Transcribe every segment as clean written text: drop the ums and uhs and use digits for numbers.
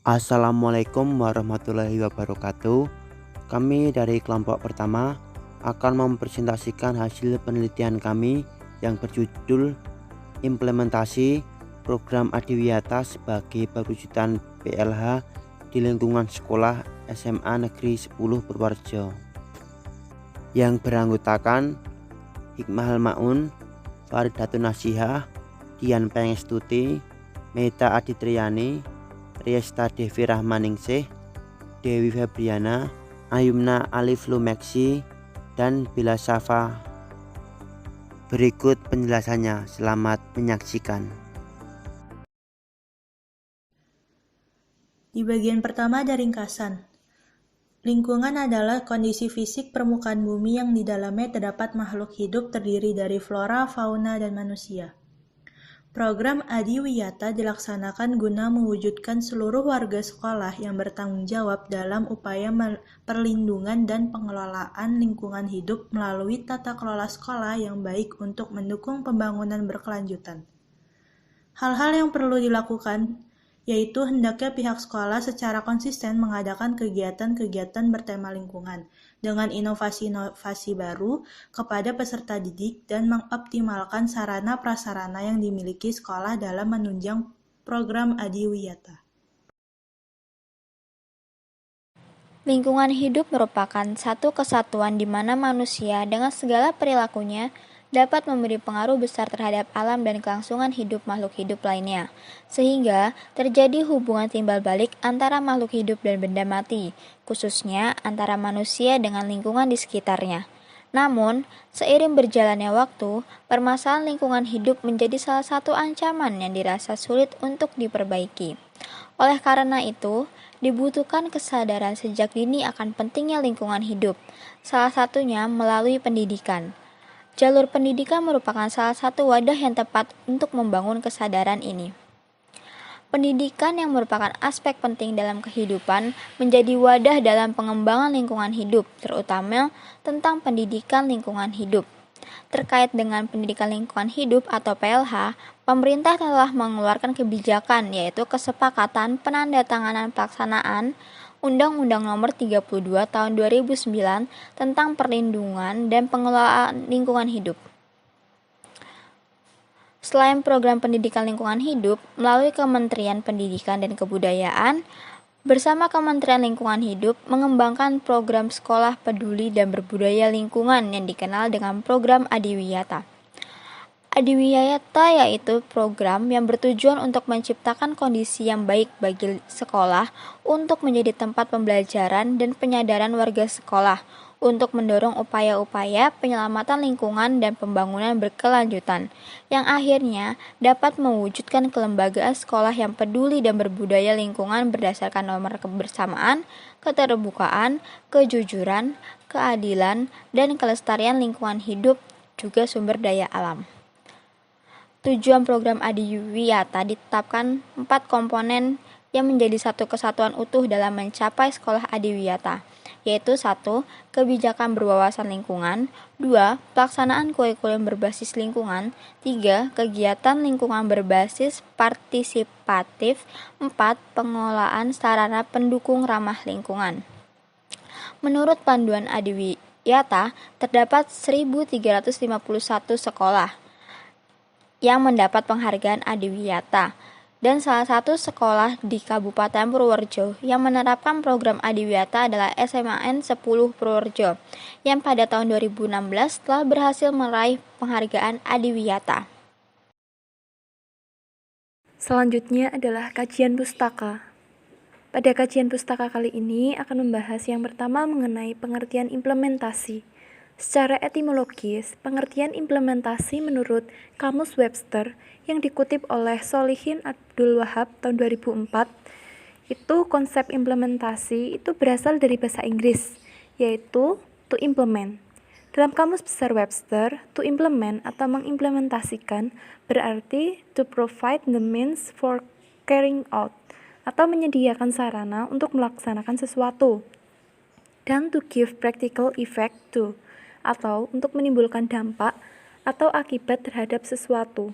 Assalamualaikum warahmatullahi wabarakatuh. Kami dari kelompok pertama akan mempresentasikan hasil penelitian kami yang berjudul Implementasi Program Adiwiyata sebagai Perwujudan PLH di Lingkungan Sekolah SMA Negeri 10 Purworejo, yang beranggotakan Hikmah Maun, Faridatun Nasihah, Dian Pengestuti, Meta Aditriani, Riesta Devi Rahmaningsih, Dewi Febriana, Ayumna Alif Lumeksi, dan Bila Safa. Berikut penjelasannya, selamat menyaksikan. Di bagian pertama ada ringkasan. Lingkungan adalah kondisi fisik permukaan bumi yang di dalamnya terdapat makhluk hidup terdiri dari flora, fauna, dan manusia. Program Adiwiyata dilaksanakan guna mewujudkan seluruh warga sekolah yang bertanggung jawab dalam upaya perlindungan dan pengelolaan lingkungan hidup melalui tata kelola sekolah yang baik untuk mendukung pembangunan berkelanjutan. Hal-hal yang perlu dilakukan yaitu hendaknya pihak sekolah secara konsisten mengadakan kegiatan-kegiatan bertema lingkungan dengan inovasi-inovasi baru kepada peserta didik dan mengoptimalkan sarana-prasarana yang dimiliki sekolah dalam menunjang program Adiwiyata. Lingkungan hidup merupakan satu kesatuan di mana manusia dengan segala perilakunya dapat memberi pengaruh besar terhadap alam dan kelangsungan hidup makhluk hidup lainnya, sehingga terjadi hubungan timbal balik antara makhluk hidup dan benda mati, khususnya antara manusia dengan lingkungan di sekitarnya. Namun, seiring berjalannya waktu, permasalahan lingkungan hidup menjadi salah satu ancaman yang dirasa sulit untuk diperbaiki. Oleh karena itu, dibutuhkan kesadaran sejak dini akan pentingnya lingkungan hidup, salah satunya melalui pendidikan. Jalur pendidikan merupakan salah satu wadah yang tepat untuk membangun kesadaran ini. Pendidikan yang merupakan aspek penting dalam kehidupan menjadi wadah dalam pengembangan lingkungan hidup, terutama tentang pendidikan lingkungan hidup. Terkait dengan pendidikan lingkungan hidup atau PLH, pemerintah telah mengeluarkan kebijakan yaitu Kesepakatan Penandatanganan Pelaksanaan Undang-Undang Nomor 32 Tahun 2009 tentang Perlindungan dan Pengelolaan Lingkungan Hidup. Selain program pendidikan lingkungan hidup, melalui Kementerian Pendidikan dan Kebudayaan, bersama Kementerian Lingkungan Hidup mengembangkan program Sekolah Peduli dan Berbudaya Lingkungan yang dikenal dengan program Adiwiyata. Adiwiyata yaitu program yang bertujuan untuk menciptakan kondisi yang baik bagi sekolah untuk menjadi tempat pembelajaran dan penyadaran warga sekolah untuk mendorong upaya-upaya penyelamatan lingkungan dan pembangunan berkelanjutan yang akhirnya dapat mewujudkan kelembagaan sekolah yang peduli dan berbudaya lingkungan berdasarkan norma kebersamaan, keterbukaan, kejujuran, keadilan, dan kelestarian lingkungan hidup juga sumber daya alam. Tujuan program Adiwiyata ditetapkan 4 komponen yang menjadi satu kesatuan utuh dalam mencapai sekolah Adiwiyata, yaitu 1. Kebijakan berwawasan lingkungan, 2. Pelaksanaan kurikulum berbasis lingkungan, 3. Kegiatan lingkungan berbasis partisipatif, 4. Pengelolaan sarana pendukung ramah lingkungan. Menurut panduan Adiwiyata, terdapat 1.351 sekolah yang mendapat penghargaan Adiwiyata, dan salah satu sekolah di Kabupaten Purworejo yang menerapkan program Adiwiyata adalah SMAN 10 Purworejo, yang pada tahun 2016 telah berhasil meraih penghargaan Adiwiyata. Selanjutnya adalah kajian pustaka. Pada kajian pustaka kali ini akan membahas yang pertama mengenai pengertian implementasi. Secara etimologis, pengertian implementasi menurut Kamus Webster yang dikutip oleh Solihin Abdul Wahab tahun 2004, itu konsep implementasi itu berasal dari bahasa Inggris, yaitu to implement. Dalam Kamus Besar Webster, to implement atau mengimplementasikan berarti to provide the means for carrying out atau menyediakan sarana untuk melaksanakan sesuatu, dan to give practical effect to atau untuk menimbulkan dampak atau akibat terhadap sesuatu.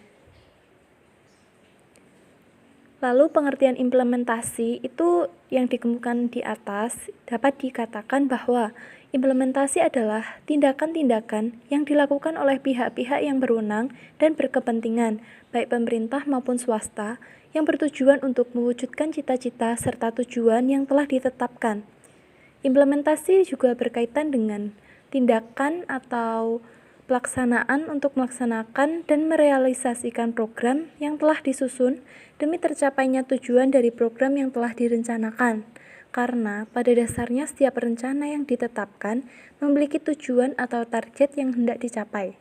Lalu pengertian implementasi itu yang dikemukakan di atas dapat dikatakan bahwa implementasi adalah tindakan-tindakan yang dilakukan oleh pihak-pihak yang berwenang dan berkepentingan, baik pemerintah maupun swasta, yang bertujuan untuk mewujudkan cita-cita serta tujuan yang telah ditetapkan. Implementasi juga berkaitan dengan tindakan atau pelaksanaan untuk melaksanakan dan merealisasikan program yang telah disusun demi tercapainya tujuan dari program yang telah direncanakan. Karena pada dasarnya setiap rencana yang ditetapkan memiliki tujuan atau target yang hendak dicapai.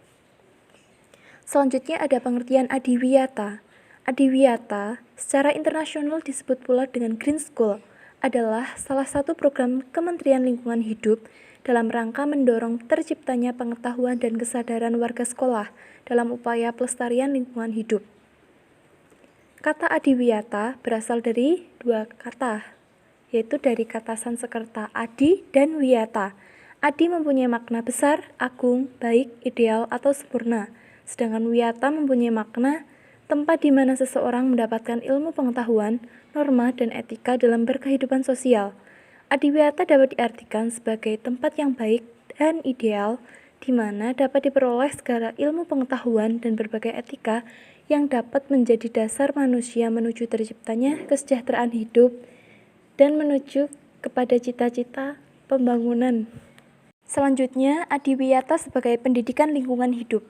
Selanjutnya ada pengertian adiwiyata. Adiwiyata secara internasional disebut pula dengan Green School, adalah salah satu program Kementerian Lingkungan Hidup dalam rangka mendorong terciptanya pengetahuan dan kesadaran warga sekolah dalam upaya pelestarian lingkungan hidup. Kata adiwiyata berasal dari dua kata, yaitu dari kata Sanskerta adi dan wiyata. Adi mempunyai makna besar, agung, baik, ideal, atau sempurna, sedangkan wiyata mempunyai makna tempat di mana seseorang mendapatkan ilmu pengetahuan, norma, dan etika dalam berkehidupan sosial. Adiwiyata dapat diartikan sebagai tempat yang baik dan ideal, di mana dapat diperoleh segala ilmu pengetahuan dan berbagai etika yang dapat menjadi dasar manusia menuju terciptanya kesejahteraan hidup dan menuju kepada cita-cita pembangunan. Selanjutnya, adiwiyata sebagai pendidikan lingkungan hidup,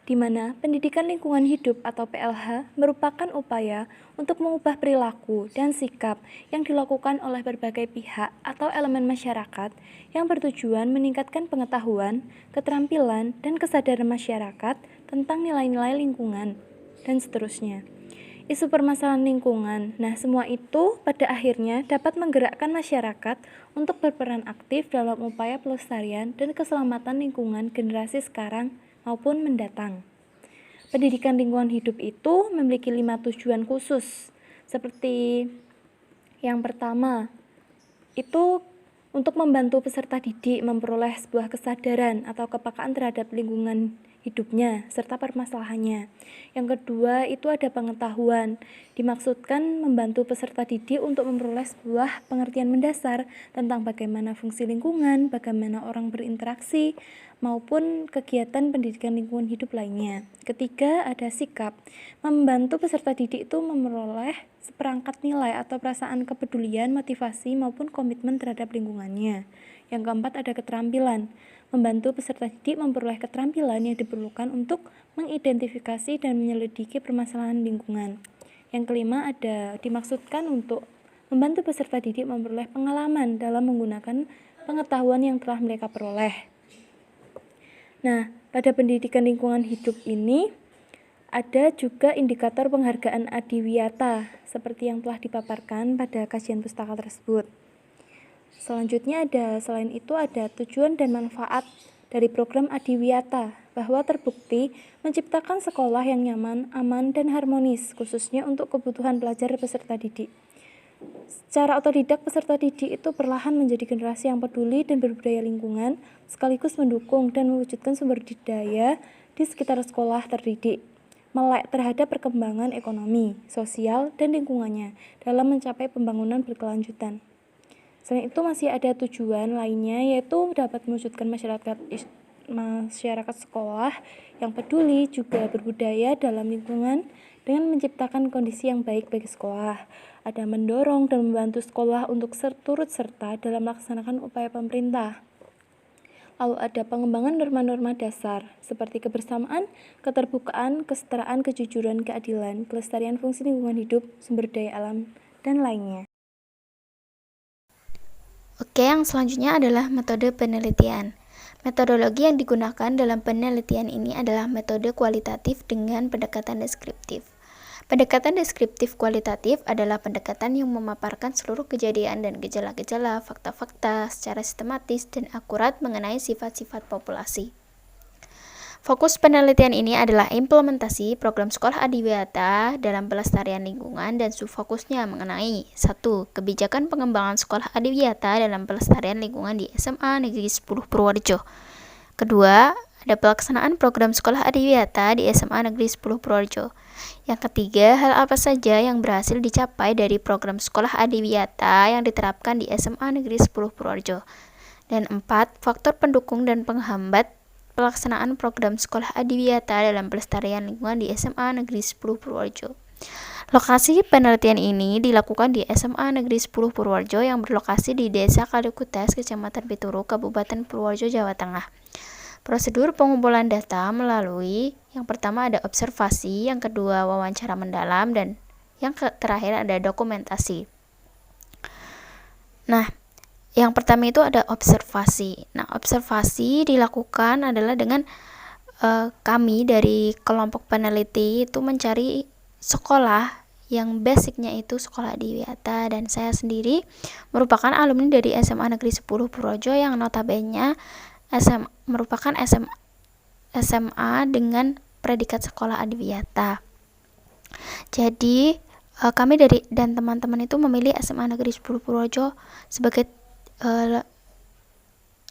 di mana pendidikan lingkungan hidup atau PLH merupakan upaya untuk mengubah perilaku dan sikap yang dilakukan oleh berbagai pihak atau elemen masyarakat yang bertujuan meningkatkan pengetahuan, keterampilan, dan kesadaran masyarakat tentang nilai-nilai lingkungan, dan seterusnya. Isu permasalahan lingkungan, semua itu pada akhirnya dapat menggerakkan masyarakat untuk berperan aktif dalam upaya pelestarian dan keselamatan lingkungan generasi sekarang maupun mendatang. Pendidikan lingkungan hidup itu memiliki 5 tujuan khusus, seperti yang pertama, itu untuk membantu peserta didik memperoleh sebuah kesadaran atau kepekaan terhadap lingkungan hidupnya serta permasalahannya. Yang kedua, itu ada pengetahuan. Dimaksudkan membantu peserta didik untuk memperoleh sebuah pengertian mendasar tentang bagaimana fungsi lingkungan, bagaimana orang berinteraksi, maupun kegiatan pendidikan lingkungan hidup lainnya. Ketiga, ada sikap. Membantu peserta didik itu memperoleh seperangkat nilai atau perasaan kepedulian, motivasi, maupun komitmen terhadap lingkungannya. Yang keempat, ada keterampilan. Membantu peserta didik memperoleh keterampilan yang diperlukan untuk mengidentifikasi dan menyelidiki permasalahan lingkungan. Yang kelima, ada dimaksudkan untuk membantu peserta didik memperoleh pengalaman dalam menggunakan pengetahuan yang telah mereka peroleh. Pada pendidikan lingkungan hidup ini ada juga indikator penghargaan adiwiyata seperti yang telah dipaparkan pada kajian pustaka tersebut. Selanjutnya selain itu ada tujuan dan manfaat dari program adiwiyata, bahwa terbukti menciptakan sekolah yang nyaman, aman, dan harmonis, khususnya untuk kebutuhan pelajar peserta didik. Secara otodidak, peserta didik itu perlahan menjadi generasi yang peduli dan berbudaya lingkungan, sekaligus mendukung dan mewujudkan sumber daya di sekitar sekolah terdidik, melek terhadap perkembangan ekonomi, sosial, dan lingkungannya dalam mencapai pembangunan berkelanjutan. Selain itu masih ada tujuan lainnya, yaitu dapat mewujudkan masyarakat sekolah yang peduli juga berbudaya dalam lingkungan dengan menciptakan kondisi yang baik bagi sekolah. Ada mendorong dan membantu sekolah untuk turut serta dalam melaksanakan upaya pemerintah. Lalu ada pengembangan norma-norma dasar seperti kebersamaan, keterbukaan, kesetaraan, kejujuran, keadilan, kelestarian fungsi lingkungan hidup, sumber daya alam, dan lainnya. Oke, yang selanjutnya adalah metode penelitian. Metodologi yang digunakan dalam penelitian ini adalah metode kualitatif dengan pendekatan deskriptif. Pendekatan deskriptif kualitatif adalah pendekatan yang memaparkan seluruh kejadian dan gejala-gejala, fakta-fakta secara sistematis dan akurat mengenai sifat-sifat populasi. Fokus penelitian ini adalah implementasi program sekolah adiwiyata dalam pelestarian lingkungan dan subfokusnya mengenai 1. Kebijakan pengembangan sekolah adiwiyata dalam pelestarian lingkungan di SMA Negeri 10 Purworejo. Kedua, ada pelaksanaan program sekolah adiwiyata di SMA Negeri 10 Purworejo. Yang ketiga, hal apa saja yang berhasil dicapai dari program sekolah adiwiyata yang diterapkan di SMA Negeri 10 Purworejo. Dan 4, faktor pendukung dan penghambat pelaksanaan program sekolah adiwiyata dalam pelestarian lingkungan di SMA Negeri 10 Purworejo. Lokasi penelitian ini dilakukan di SMA Negeri 10 Purworejo yang berlokasi di Desa Kalikutas, Kecamatan Pituru, Kabupaten Purworejo, Jawa Tengah. Prosedur pengumpulan data melalui yang pertama ada observasi, yang kedua wawancara mendalam, dan yang terakhir ada dokumentasi. Nah, yang pertama itu ada observasi. Nah, observasi dilakukan adalah dengan kami dari kelompok peneliti itu mencari sekolah yang basicnya itu sekolah adiwiyata, dan saya sendiri merupakan alumni dari SMA Negeri 10 Purworejo yang notabene merupakan SMA dengan predikat sekolah adiwiyata. Jadi kami dan teman-teman itu memilih SMA Negeri 10 Purworejo sebagai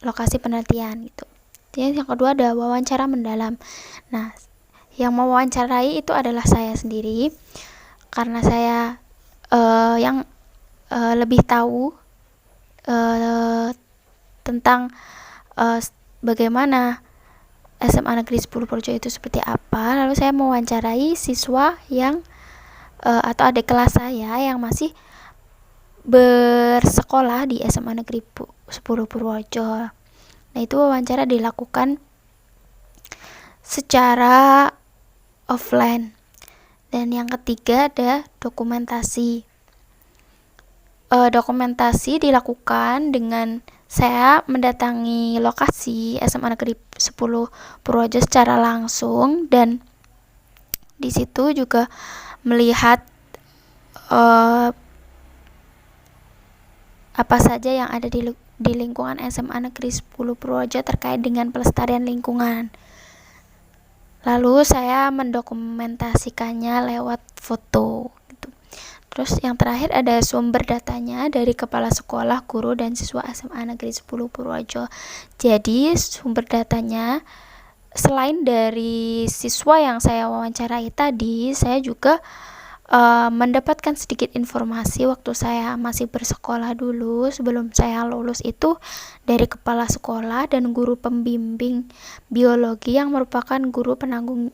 lokasi penelitian gitu. Jadi yang kedua ada wawancara mendalam. Nah, yang mewawancarai itu adalah saya sendiri karena saya yang lebih tahu tentang bagaimana SMA Negeri 10 Purworejo itu seperti apa. Lalu saya mewawancarai siswa yang atau adik kelas saya yang masih bersekolah di SMA Negeri 10 Purworejo. Nah, itu wawancara dilakukan secara offline. Dan yang ketiga ada dokumentasi. Dokumentasi dilakukan dengan saya mendatangi lokasi SMA Negeri 10 Purworejo secara langsung, dan di situ juga melihat apa saja yang ada di lingkungan SMA Negeri 10 Purworejo terkait dengan pelestarian lingkungan. Lalu saya mendokumentasikannya lewat foto gitu. Terus yang terakhir ada sumber datanya dari kepala sekolah, guru, dan siswa SMA Negeri 10 Purworejo. Jadi sumber datanya selain dari siswa yang saya wawancarai tadi, saya juga mendapatkan sedikit informasi waktu saya masih bersekolah dulu sebelum saya lulus itu dari kepala sekolah dan guru pembimbing biologi yang merupakan guru penanggung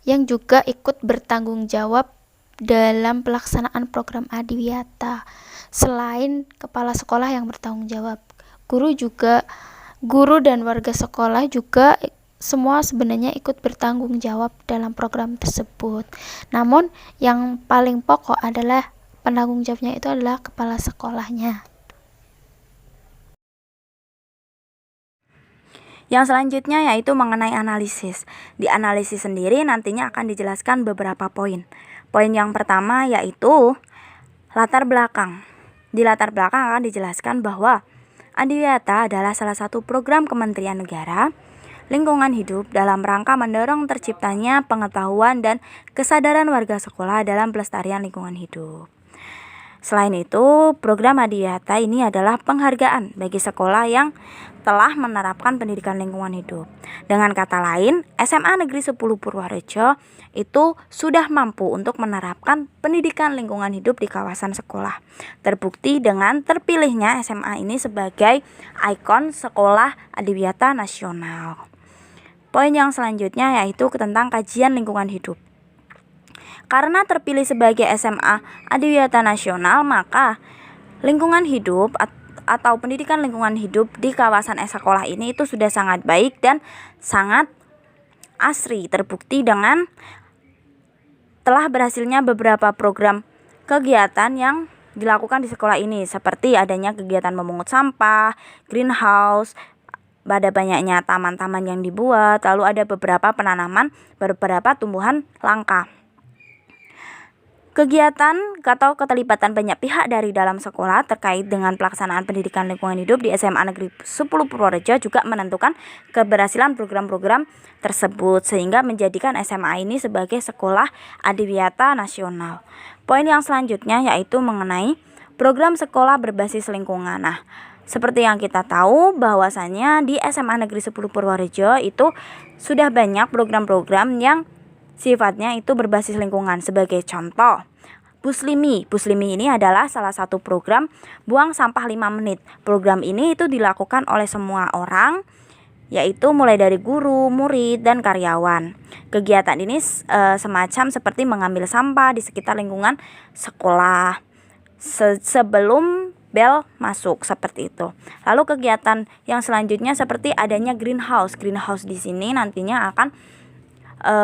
yang juga ikut bertanggung jawab dalam pelaksanaan program adiwiyata. Selain kepala sekolah yang bertanggung jawab, guru dan warga sekolah juga semua sebenarnya ikut bertanggung jawab dalam program tersebut. Namun yang paling pokok adalah penanggung jawabnya itu adalah kepala sekolahnya. Yang selanjutnya yaitu mengenai analisis. Di analisis sendiri nantinya akan dijelaskan beberapa poin. Poin yang pertama yaitu latar belakang. Di latar belakang akan dijelaskan bahwa adiwiyata adalah salah satu program Kementerian Negara Lingkungan Hidup dalam rangka mendorong terciptanya pengetahuan dan kesadaran warga sekolah dalam pelestarian lingkungan hidup. Selain itu, program adiwiyata ini adalah penghargaan bagi sekolah yang telah menerapkan pendidikan lingkungan hidup. Dengan kata lain, SMA Negeri 10 Purworejo itu sudah mampu untuk menerapkan pendidikan lingkungan hidup di kawasan sekolah. Terbukti dengan terpilihnya SMA ini sebagai ikon sekolah adiwiyata nasional. Poin yang selanjutnya yaitu tentang kajian lingkungan hidup. Karena terpilih sebagai SMA adiwiyata nasional, maka lingkungan hidup atau pendidikan lingkungan hidup di kawasan sekolah ini itu sudah sangat baik dan sangat asri. Terbukti dengan telah berhasilnya beberapa program kegiatan yang dilakukan di sekolah ini, seperti adanya kegiatan memungut sampah, greenhouse, ada banyaknya taman-taman yang dibuat, lalu ada beberapa penanaman beberapa tumbuhan langka. Kegiatan atau keterlibatan banyak pihak dari dalam sekolah terkait dengan pelaksanaan pendidikan lingkungan hidup di SMA Negeri 10 Purworejo juga menentukan keberhasilan program-program tersebut sehingga menjadikan SMA ini sebagai sekolah adiwiyata nasional. Poin yang selanjutnya yaitu mengenai program sekolah berbasis lingkungan. Nah, Seperti yang kita tahu bahwasannya di SMA Negeri 10 Purworejo itu sudah banyak program-program yang sifatnya itu berbasis lingkungan. Sebagai contoh, Puslimi. Puslimi ini adalah salah satu program buang sampah 5 menit. Program ini itu dilakukan oleh semua orang, yaitu mulai dari guru, murid, dan karyawan. Kegiatan ini semacam seperti mengambil sampah di sekitar lingkungan sekolah sebelum bel masuk, seperti itu. Lalu kegiatan yang selanjutnya seperti adanya greenhouse. Greenhouse di sini nantinya akan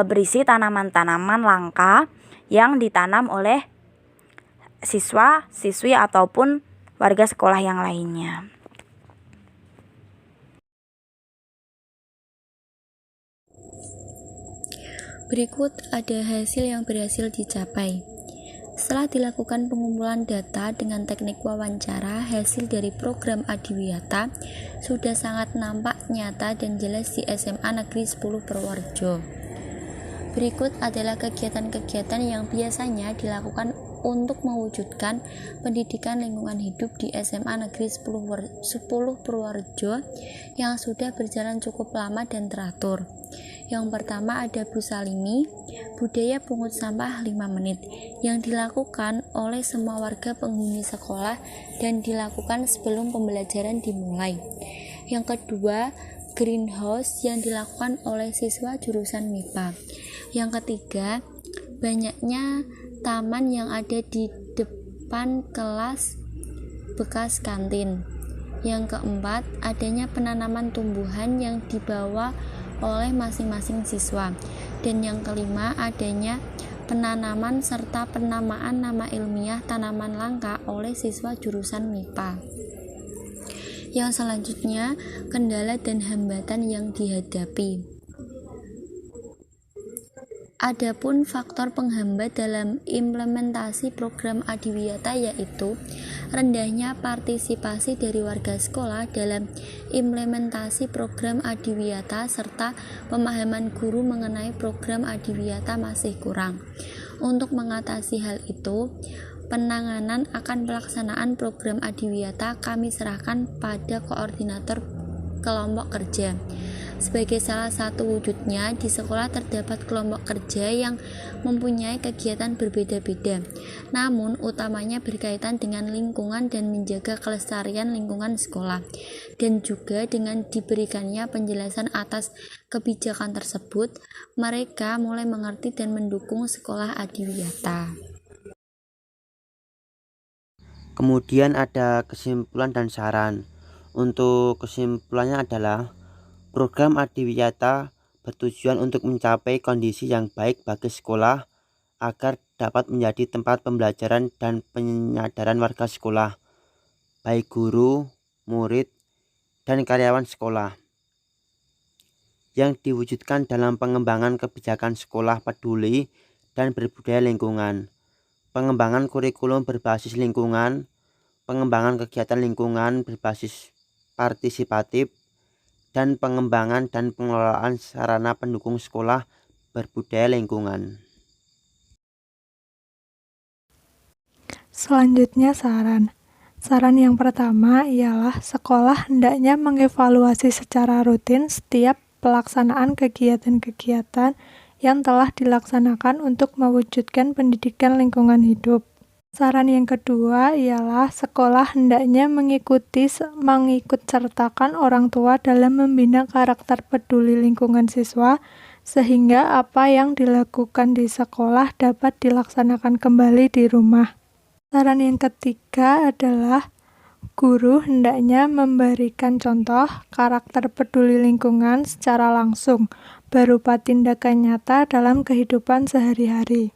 berisi tanaman-tanaman langka yang ditanam oleh siswa, siswi ataupun warga sekolah yang lainnya. Berikut ada hasil yang berhasil dicapai. Setelah dilakukan pengumpulan data dengan teknik wawancara, hasil dari program Adiwiyata sudah sangat nampak nyata dan jelas di SMA Negeri 10 Purworejo. Berikut adalah kegiatan-kegiatan yang biasanya dilakukan untuk mewujudkan pendidikan lingkungan hidup di SMA Negeri 10 Purworejo yang sudah berjalan cukup lama dan teratur. Yang pertama ada Busalimi, budaya pungut sampah 5 menit, yang dilakukan oleh semua warga penghuni sekolah dan dilakukan sebelum pembelajaran dimulai. Yang kedua, greenhouse yang dilakukan oleh siswa jurusan MIPA. Yang ketiga, banyaknya taman yang ada di depan kelas bekas kantin. Yang keempat, adanya penanaman tumbuhan yang dibawa oleh masing-masing siswa. Dan yang kelima, adanya penanaman serta penamaan nama ilmiah tanaman langka oleh siswa jurusan MIPA. Yang selanjutnya, kendala dan hambatan yang dihadapi. Adapun faktor penghambat dalam implementasi program Adiwiyata yaitu rendahnya partisipasi dari warga sekolah dalam implementasi program Adiwiyata serta pemahaman guru mengenai program Adiwiyata masih kurang. Untuk mengatasi hal itu, penanganan akan pelaksanaan program Adiwiyata kami serahkan pada koordinator kelompok kerja. Sebagai salah satu wujudnya, di sekolah terdapat kelompok kerja yang mempunyai kegiatan berbeda-beda, namun utamanya berkaitan dengan lingkungan dan menjaga kelestarian lingkungan sekolah, dan juga dengan diberikannya penjelasan atas kebijakan tersebut, mereka mulai mengerti dan mendukung sekolah Adiwiyata. Kemudian ada kesimpulan dan saran. Untuk kesimpulannya adalah program Adiwiyata bertujuan untuk mencapai kondisi yang baik bagi sekolah agar dapat menjadi tempat pembelajaran dan penyadaran warga sekolah, baik guru, murid, dan karyawan sekolah, yang diwujudkan dalam pengembangan kebijakan sekolah peduli dan berbudaya lingkungan, pengembangan kurikulum berbasis lingkungan, pengembangan kegiatan lingkungan berbasis partisipatif, dan pengembangan dan pengelolaan sarana pendukung sekolah berbudaya lingkungan. Selanjutnya saran. Saran yang pertama ialah sekolah hendaknya mengevaluasi secara rutin setiap pelaksanaan kegiatan-kegiatan yang telah dilaksanakan untuk mewujudkan pendidikan lingkungan hidup. Saran yang kedua ialah sekolah hendaknya mengikut sertakan orang tua dalam membina karakter peduli lingkungan siswa sehingga apa yang dilakukan di sekolah dapat dilaksanakan kembali di rumah. Saran yang ketiga adalah guru hendaknya memberikan contoh karakter peduli lingkungan secara langsung berupa tindakan nyata dalam kehidupan sehari-hari.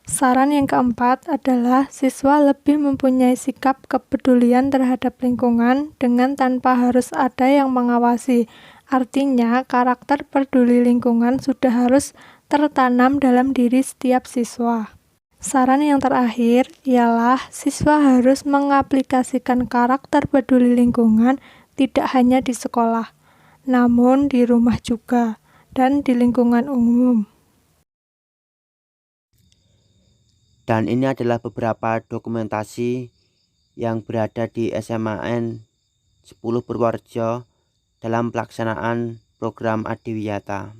Saran yang keempat adalah siswa lebih mempunyai sikap kepedulian terhadap lingkungan dengan tanpa harus ada yang mengawasi. Artinya, karakter peduli lingkungan sudah harus tertanam dalam diri setiap siswa. Saran yang terakhir ialah siswa harus mengaplikasikan karakter peduli lingkungan tidak hanya di sekolah, namun di rumah juga dan di lingkungan umum. Dan ini adalah beberapa dokumentasi yang berada di SMAN 10 Purworejo dalam pelaksanaan program Adiwiyata.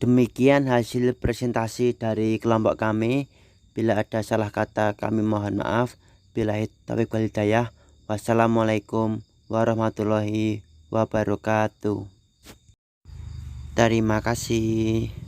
Demikian hasil presentasi dari kelompok kami. Bila ada salah kata kami mohon maaf. Billahi taufiq wal hidayah. Wassalamualaikum warahmatullahi wabarakatuh. Terima kasih.